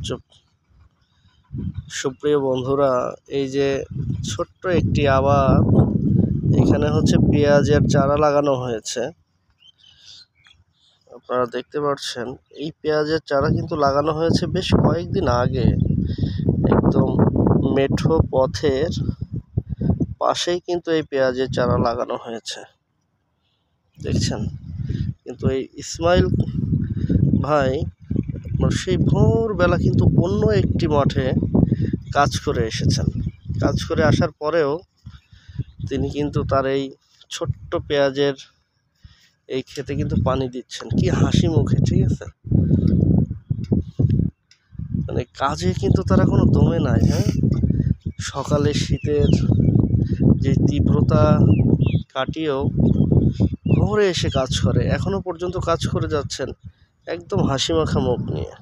চুপ। সুপ্রিয় বন্ধুরা, এই যে ছোট্ট একটি আবাদ, এখানে হচ্ছে পেঁয়াজের চারা লাগানো হয়েছে। আপনারা দেখতে পাচ্ছেন এই পেঁয়াজের চারা কিন্তু লাগানো হয়েছে বেশ কয়েকদিন আগে। একদম মেঠো পথের পাশেই কিন্তু এই পেঁয়াজের চারা লাগানো হয়েছে, দেখছেন। কিন্তু এই ইসমাইল ভাই সেই ভোরবেলা কিন্তু অন্য একটি মাঠে কাজ করে এসেছেন। কাজ করে আসার পরেও তিনি কিন্তু তার এই ছোট্ট পেঁয়াজের এই ক্ষেতে কিন্তু পানি দিচ্ছেন, কি হাসি মুখে, ঠিক আছে। মানে কাজে কিন্তু তারা কোনো দমে নাই। হ্যাঁ, সকালে শীতের যে তীব্রতা কাটিয়েও ভোরে এসে কাজ করে, এখনো পর্যন্ত কাজ করে যাচ্ছেন একদম হাসি মাখা মুখ নিয়ে।